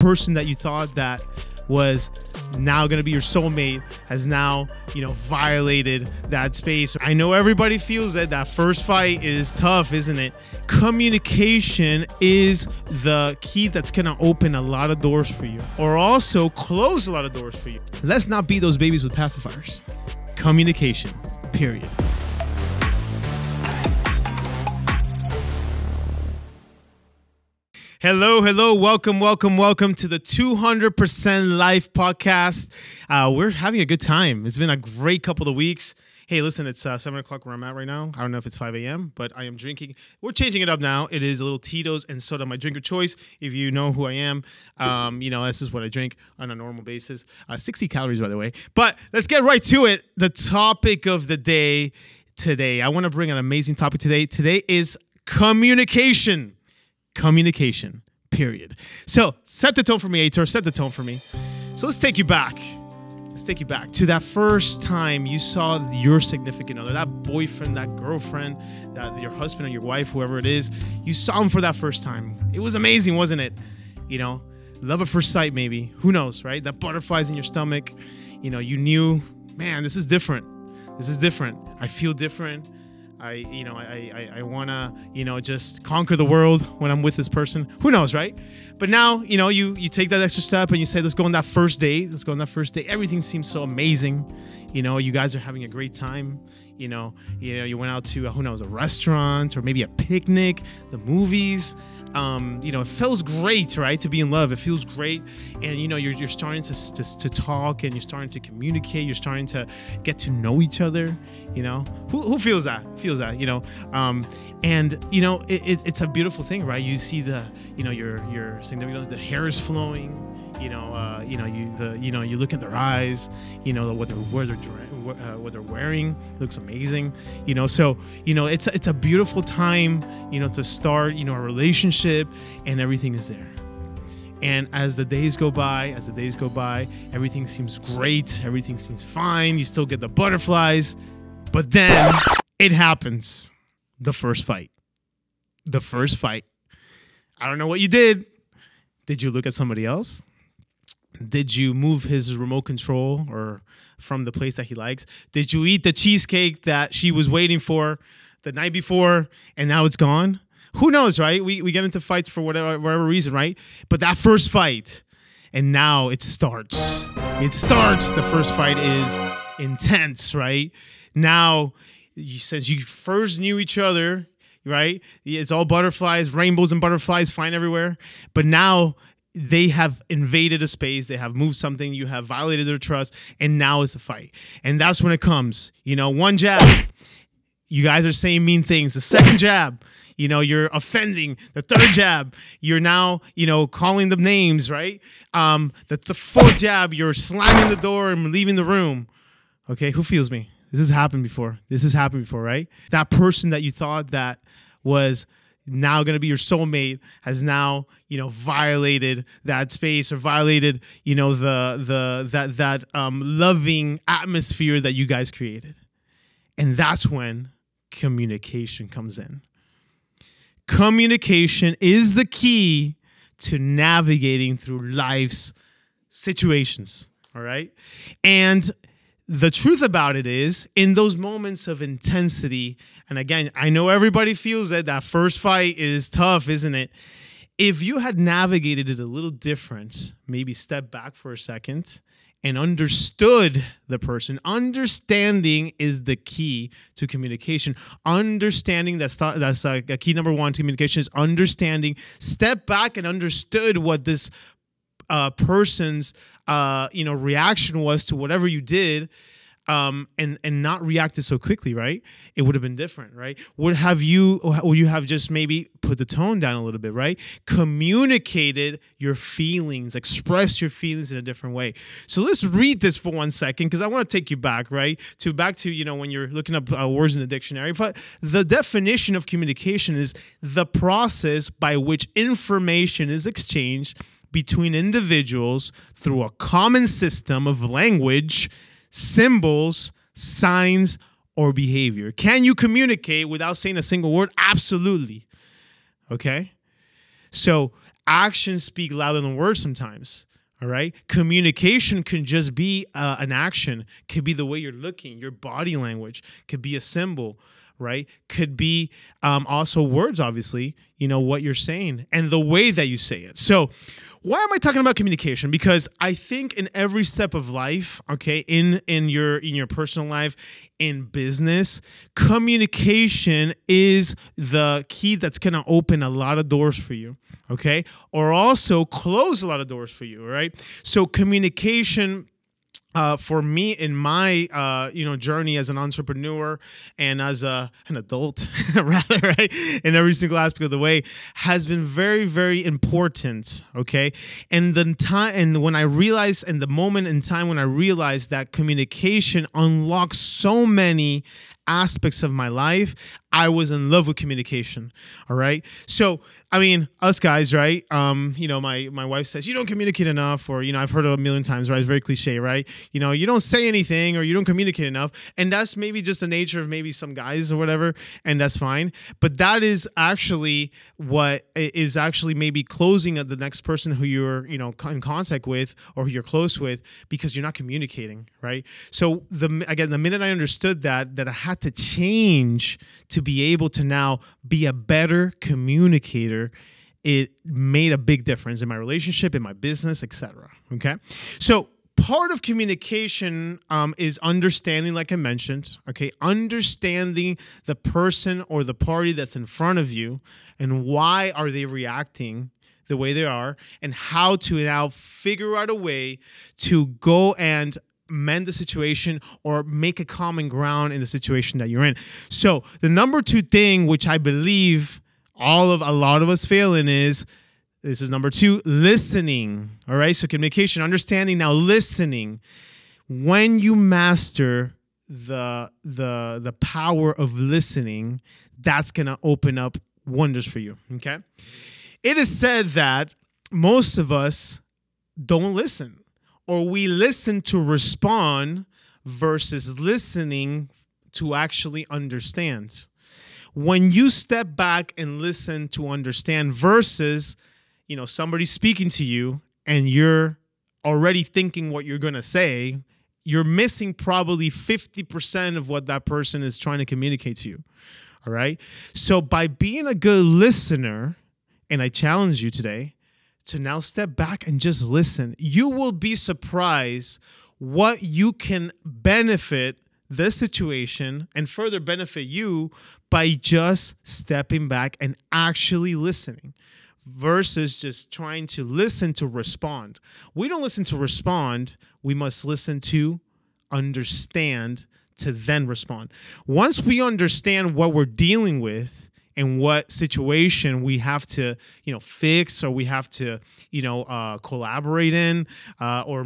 person that you thought that was now going to be your soulmate has now, violated that space. I know everybody feels it. That first fight is tough, isn't it? Communication is the key that's going to open a lot of doors for you, or also close a lot of doors for you. Let's not beat those babies with pacifiers. Communication, period. Hello. Welcome to the 200% Life podcast. We're having a good time. It's been a great couple of weeks. Hey, listen, it's 7 o'clock where I'm at right now. I don't know if it's 5 a.m., but I am drinking. We're changing it up now. It is a little Tito's and soda, my drink of choice. If you know who I am, this is what I drink on a normal basis. 60 calories, by the way. But let's get right to it. The topic of the day today. I want to bring an amazing topic today. Today is communication. Communication, period. So set the tone for me, Aitor. Set the tone for me. So let's take you back. To that first time you saw your significant other, that boyfriend, that girlfriend, that your husband or your wife, whoever it is. You saw him for that first time. It was amazing, wasn't it? Love at first sight, maybe. Who knows, right? That butterflies in your stomach. You knew, man, this is different. I feel different. I want to, just conquer the world when I'm with this person. Who knows, right? But now, you take that extra step and you say, let's go on that first date. Everything seems so amazing. You guys are having a great time. You went out to, who knows, a restaurant or maybe a picnic, the movies. It feels great, right? To be in love. It feels great. And, you're starting to talk and you're starting to communicate. You're starting to get to know each other. Who feels that? It's a beautiful thing, right? You see your significant other, the hair is flowing. You look at their eyes. What they're wearing looks amazing. It's a beautiful time. To start a relationship, and everything is there. And as the days go by, everything seems great. Everything seems fine. You still get the butterflies, but then it happens. The first fight. I don't know what you did. Did you look at somebody else? Did you move his remote control or from the place that he likes? Did you eat the cheesecake that she was waiting for the night before and now it's gone? Who knows, right? We get into fights for whatever reason, right? But that first fight, and now it starts. The first fight is intense, right? Now, since you first knew each other, right? It's all butterflies, rainbows and butterflies flying everywhere. But now they have invaded a space. They have moved something. You have violated their trust. And now it's a fight. And that's when it comes. One jab. You guys are saying mean things. The second jab, you're offending. The third jab, you're now, calling them names, right? The fourth jab, you're slamming the door and leaving the room. Okay, who feels me? This has happened before, right? That person that you thought that was now going to be your soulmate has now, violated that space or violated, that loving atmosphere that you guys created. And that's when communication comes in. Communication is the key to navigating through life's situations, all right? And the truth about it is, in those moments of intensity, and again, I know everybody feels it, that first fight is tough, isn't it? If you had navigated it a little different, maybe step back for a second and understood the person. Understanding is the key to communication. Understanding, that's key number one to communication, is understanding. Step back and understood what this person's reaction was to whatever you did, and not reacted so quickly, right? It would have been different, right? Would you have just maybe put the tone down a little bit, right? Communicated your feelings, expressed your feelings in a different way. So let's read this for 1 second, because I want to take you back, right? Back to when you're looking up words in the dictionary. But the definition of communication is the process by which information is exchanged between individuals through a common system of language, symbols, signs, or behavior. Can you communicate without saying a single word? Absolutely. Okay? So actions speak louder than words sometimes. All right. Communication can just be an action, could be the way you're looking, your body language, could be a symbol, right? Could be also words, obviously, what you're saying and the way that you say it. So why am I talking about communication? Because I think in every step of life, okay, in your personal life, in business, communication is the key that's going to open a lot of doors for you, okay? Or also close a lot of doors for you, right? So communication for me in my journey as an entrepreneur and as an adult, rather, right, in every single aspect of the way, has been very, very important. Okay, and when I realized, in the moment in time when I realized that communication unlocks so many aspects of my life, I was in love with communication. All right. So, I mean, us guys, right? My wife says, you don't communicate enough, or, I've heard it a million times, right? It's very cliche, right? You don't say anything or you don't communicate enough. And that's maybe just the nature of maybe some guys or whatever. And that's fine. But that is actually what is actually maybe closing at the next person who you're, in contact with or who you're close with, because you're not communicating, right? So the minute I understood that I had to change to be able to now be a better communicator, it made a big difference in my relationship, in my business, etc. Okay, so part of communication is understanding, like I mentioned, okay, understanding the person or the party that's in front of you and why are they reacting the way they are, and how to now figure out a way to go and mend the situation or make a common ground in the situation that you're in. So the number two thing, which I believe a lot of us fail in, is number two, listening. All right. So communication, understanding, now listening. When you master the power of listening, that's going to open up wonders for you. Okay. It is said that most of us don't listen, or we listen to respond versus listening to actually understand. When you step back and listen to understand versus, somebody speaking to you and you're already thinking what you're going to say, you're missing probably 50% of what that person is trying to communicate to you. All right. So by being a good listener, and I challenge you today to now step back and just listen, you will be surprised what you can benefit this situation and further benefit you by just stepping back and actually listening versus just trying to listen to respond. We don't listen to respond. We must listen to understand to then respond. Once we understand what we're dealing with and what situation we have to, fix, or we have to, collaborate in, or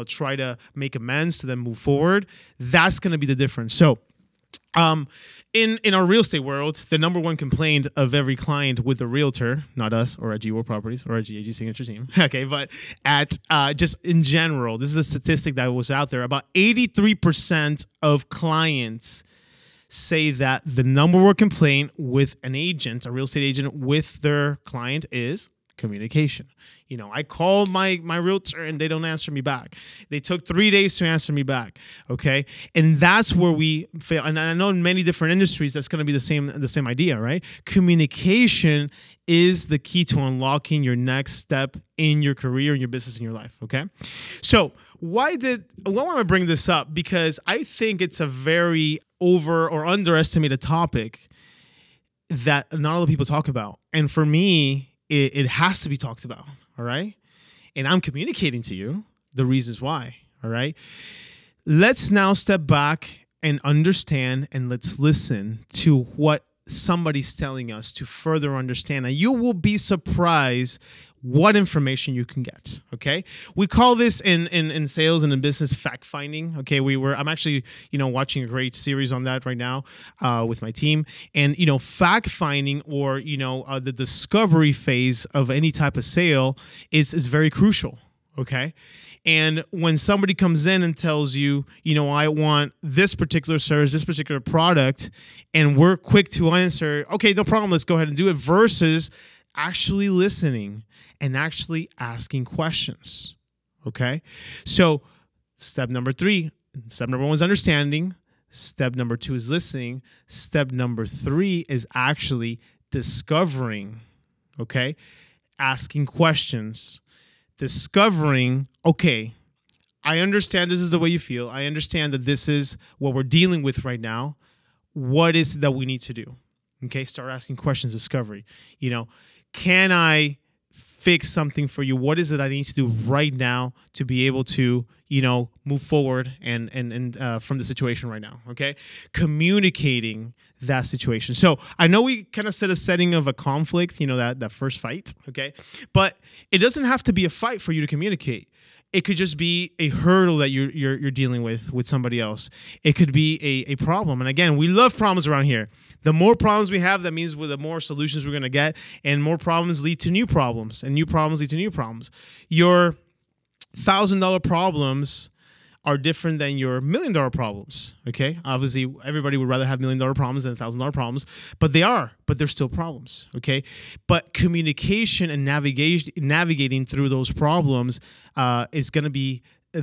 try to make amends to then move forward, that's going to be the difference. So, in our real estate world, the number one complaint of every client with a realtor, not us or at G World Properties or at GAG Signature Team, okay, but at just in general, this is a statistic that was out there. About 83% of clients say that the number one complaint with an agent, a real estate agent, with their client is communication. I called my realtor and they don't answer me back. They took 3 days to answer me back. Okay. And that's where we fail. And I know in many different industries, that's going to be the same idea, right? Communication is the key to unlocking your next step in your career, in your business, in your life. Okay. So why want I bring this up? Because I think it's a very over or underestimated topic that not a lot of people talk about. And for me, it has to be talked about. All right. And I'm communicating to you the reasons why. All right. Let's now step back and understand, and let's listen to what somebody's telling us to further understand. And you will be surprised what information you can get. Okay. We call this in sales and in business fact finding. Okay. I'm actually, watching a great series on that right now with my team. And, fact finding, or, the discovery phase of any type of sale is very crucial. Okay. And when somebody comes in and tells you, I want this particular service, this particular product, and we're quick to answer, okay, no problem, let's go ahead and do it, versus actually listening and actually asking questions. Okay? So step number 1 is understanding. Step number 2 is listening. Step number 3 is actually discovering. Okay? Asking questions. Discovering, okay, I understand this is the way you feel. I understand that this is what we're dealing with right now. What is it that we need to do? Okay, start asking questions, discovery. Can I fix something for you? What is it I need to do right now to be able to, move forward and from the situation right now? Okay, communicating that situation. So I know we kind of set a setting of a conflict, that first fight. Okay, but it doesn't have to be a fight for you to communicate. It could just be a hurdle that you're dealing with somebody else. It could be a problem. And again, we love problems around here. The more problems we have, that means the more solutions we're going to get, and more problems lead to new problems, and new problems lead to new problems. Your $1,000 problems are different than your $1 million problems. Okay, obviously everybody would rather have $1 million problems than $1,000 problems, but they're still problems. Okay, but communication and navigating through those problems is going to be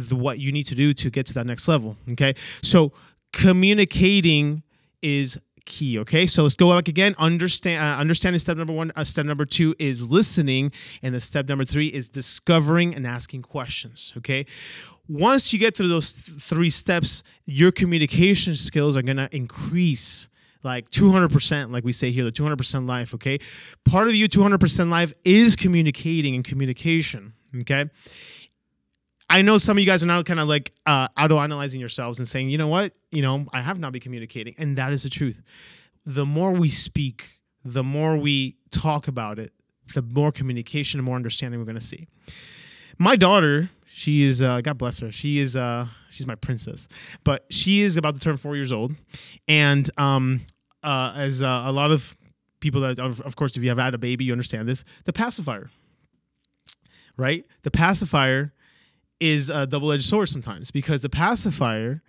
what you need to do to get to that next level. Okay, so communicating is key. Okay, so let's go back again. Understanding step number 1. Step number 2 is listening, and the step number 3 is discovering and asking questions. Okay, once you get through those 3 steps, your communication skills are gonna increase like 200%, like we say here, the 200% life. Okay, part of you 200% life is communicating and communication. Okay. I know some of you guys are now kind of like auto-analyzing yourselves and saying, you know what, I have not been communicating. And that is the truth. The more we speak, the more we talk about it, the more communication and more understanding we're going to see. My daughter, she is, God bless her, she's my princess, but she is about to turn 4 years old. And as a lot of people that, of course, if you have had a baby, you understand this, the pacifier, right? The pacifier is a double-edged sword sometimes, because the pacifier,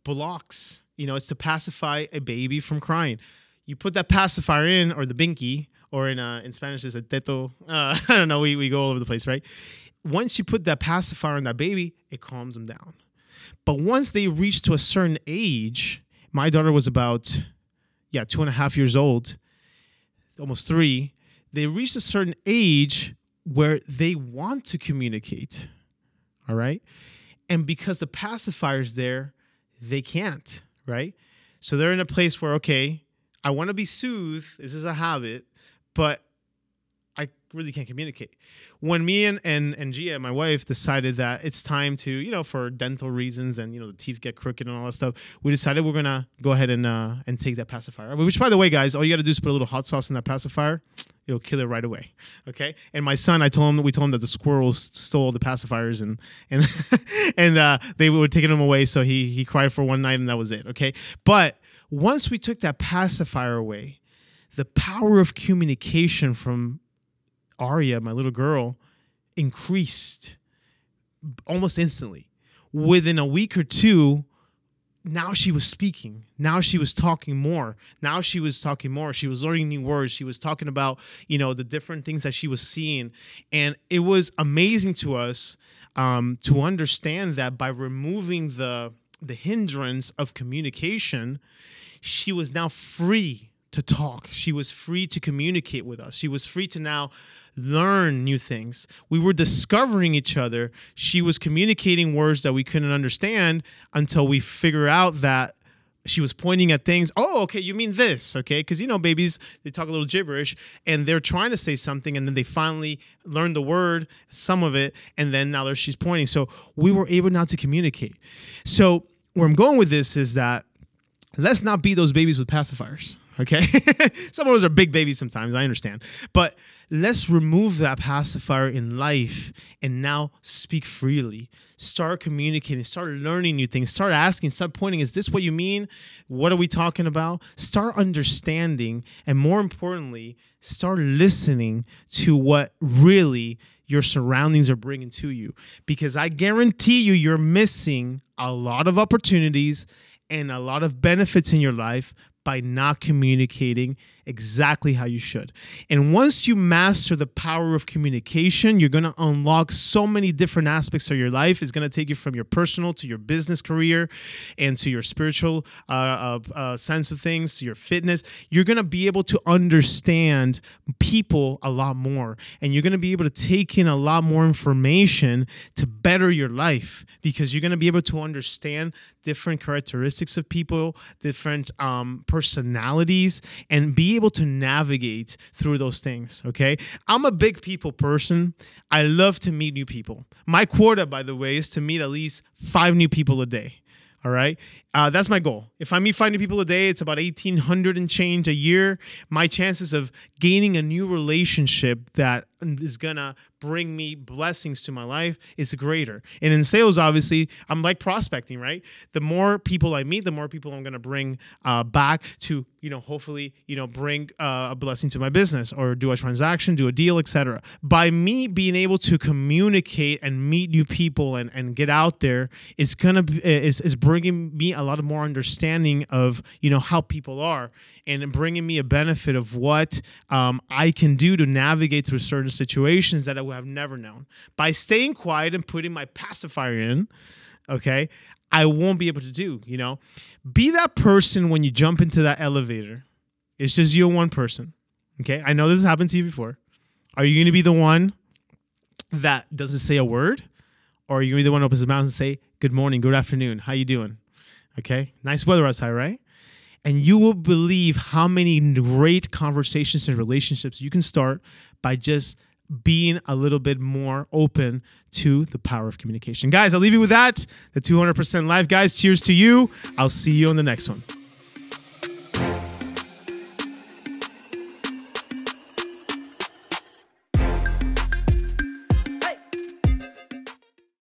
blocks, it's to pacify a baby from crying. You put that pacifier in, or the binky, or in Spanish is a teto. I don't know. We go all over the place, right? Once you put that pacifier on that baby, it calms them down. But once they reach to a certain age, my daughter was about, 2.5 years old, almost 3. They reached a certain age where they want to communicate. All right. And because the pacifier's there, they can't. Right. So they're in a place where, okay, I want to be soothed. This is a habit, but I really can't communicate. When me and Gia, my wife, decided that it's time to, for dental reasons and, the teeth get crooked and all that stuff, we decided we're going to go ahead and take that pacifier. Which, by the way, guys, all you got to do is put a little hot sauce in that pacifier. It'll kill it right away. Okay. And my son, we told him that the squirrels stole the pacifiers and they were taking them away. So he cried for one night and that was it. Okay. But once we took that pacifier away, the power of communication from Aria, my little girl, increased almost instantly. Within a week or 2, now she was speaking. Now she was talking more. She was learning new words. She was talking about, the different things that she was seeing. And it was amazing to us to understand that by removing the hindrance of communication, she was now free to talk. She was free to communicate with us. She was free to now learn new things. We were discovering each other. She was communicating words that we couldn't understand until we figure out that she was pointing at things. Oh, okay, you mean this, okay? Because, babies, they talk a little gibberish, and they're trying to say something, and then they finally learn the word, some of it, and then now she's pointing. So we were able now to communicate. So where I'm going with this is that let's not be those babies with pacifiers. Okay. Some of us are big babies sometimes, I understand. But let's remove that pacifier in life and now speak freely. Start communicating, start learning new things, start asking, start pointing. Is this what you mean? What are we talking about? Start understanding. And more importantly, start listening to what really your surroundings are bringing to you. Because I guarantee you're missing a lot of opportunities and a lot of benefits in your life by not communicating exactly how you should. And once you master the power of communication, you're going to unlock so many different aspects of your life. It's going to take you from your personal to your business career and to your spiritual sense of things, to your fitness. You're going to be able to understand people a lot more, and you're going to be able to take in a lot more information to better your life, because you're going to be able to understand different characteristics of people, different personalities, and be able to navigate through those things, okay? I'm a big people person. I love to meet new people. My quota, by the way, is to meet at least 5 new people a day. All right. That's my goal. If I meet 5 new people a day, it's about 1,800 and change a year. My chances of gaining a new relationship that is going to bring me blessings to my life is greater. And in sales, obviously, I'm like prospecting, right? The more people I meet, the more people I'm going to bring back to, hopefully, bring a blessing to my business or do a transaction, do a deal, etc. By me being able to communicate and meet new people and get out there, is bringing me a lot of more understanding of, how people are, and bringing me a benefit of what I can do to navigate through certain situations that I would have never known. By staying quiet and putting my pacifier in, okay, I won't be able to do, Be that person when you jump into that elevator. It's just you and one person, okay? I know this has happened to you before. Are you going to be the one that doesn't say a word? Or are you going to be the one who opens his mouth and say, good morning, good afternoon, how you doing? Okay, nice weather outside, right? And you will believe how many great conversations and relationships you can start by just being a little bit more open to the power of communication. Guys, I'll leave you with that. The 200% Life. Guys, cheers to you. I'll see you on the next one.